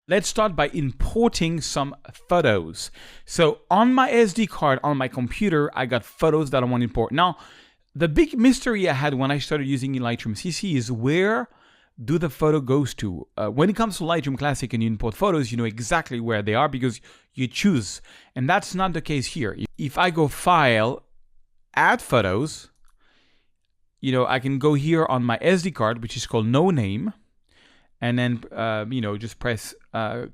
Let's start by importing some photos. So on my SD card, on my computer, I got photos that I want to import. Now, the big mystery I had when I started using Lightroom CC is where do the photo goes to? When it comes to Lightroom Classic and you import photos, you know exactly where they are because you choose. And that's not the case here. If I go File, Add Photos, you know, I can go here on my SD card, which is called No Name. And then, just press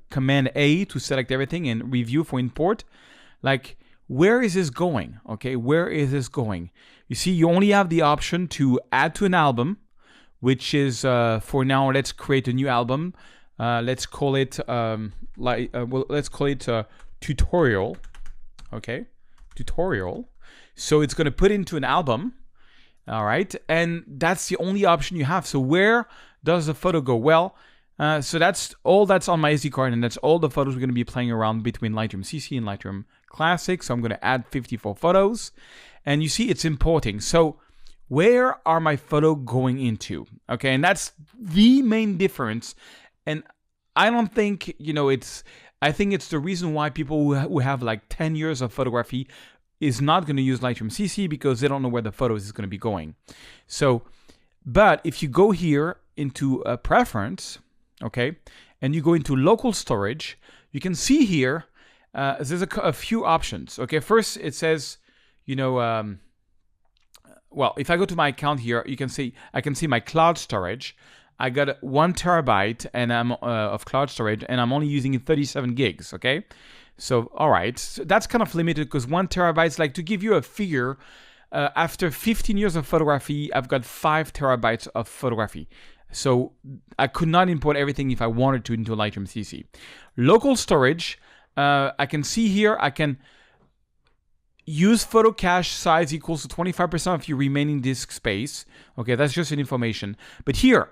Command A to select everything and review for import. Like, where is this going? Okay, where is this going? You see, you only have the option to add to an album, which is, for now, let's create a new album. Let's call it, tutorial. Okay, tutorial. So it's going to put into an album. All right, and that's the only option you have. So where does the photo go? Well, so that's all that's on my SD card, and that's all the photos we're going to be playing around between Lightroom CC and Lightroom Classic. So I'm going to add 54 photos, and you see it's importing. So where are my photo going into? Okay, and that's the main difference. And I don't think, I think it's the reason why people who have like 10 years of photography is not going to use Lightroom CC because they don't know where the photos is going to be going. So, but if you go here into a preference, okay, and you go into local storage, you can see here, there's a few options. Okay, first it says, well, if I go to my account here, I can see my cloud storage. I got 1 terabyte and I'm of cloud storage, and I'm only using 37 gigs. Okay, so all right, so that's kind of limited because 1 terabyte is like, to give you a figure. After 15 years of photography, I've got 5 terabytes of photography. So I could not import everything if I wanted to into Lightroom CC. Local storage, I can see here, I can use photo cache size equals to 25% of your remaining disk space. Okay, that's just an information. But here,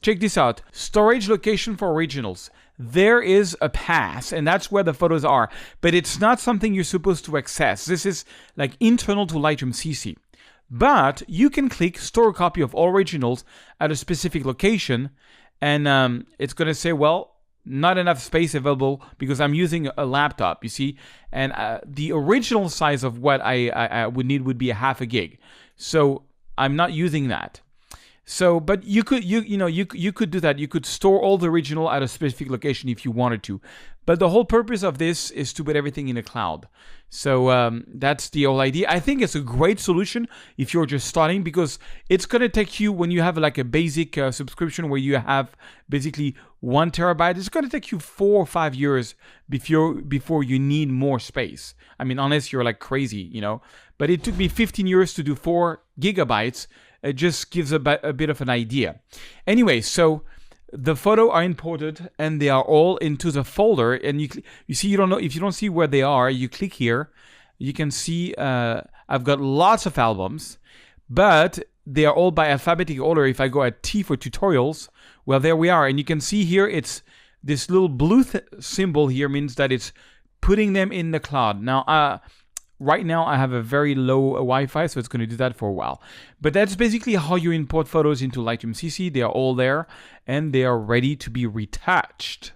check this out. Storage location for originals. There is a path, and that's where the photos are. But it's not something you're supposed to access. This is like internal to Lightroom CC. But you can click Store a copy of all originals at a specific location, and it's going to say, well, not enough space available because I'm using a laptop, you see. And the original size of what I would need would be 0.5 gig. So I'm not using that. So, but you could do that. You could store all the original at a specific location if you wanted to. But the whole purpose of this is to put everything in the cloud. So that's the whole idea. I think it's a great solution if you're just starting, because it's going to take you, when you have like a basic subscription where you have basically 1 terabyte, it's going to take you 4 or 5 years before you need more space. I mean, unless you're like crazy, But it took me 15 years to do 4 gigabytes. It just gives a bit of an idea. Anyway, so the photo are imported and they are all into the folder. And you see, you don't know, if you don't see where they are, you click here. You can see I've got lots of albums, but they are all by alphabetical order. If I go at T for tutorials, well, there we are. And you can see here, it's this little blue symbol here means that it's putting them in the cloud. Now, right now, I have a very low Wi-Fi, so it's going to do that for a while. But that's basically how you import photos into Lightroom CC. They are all there, and they are ready to be retouched.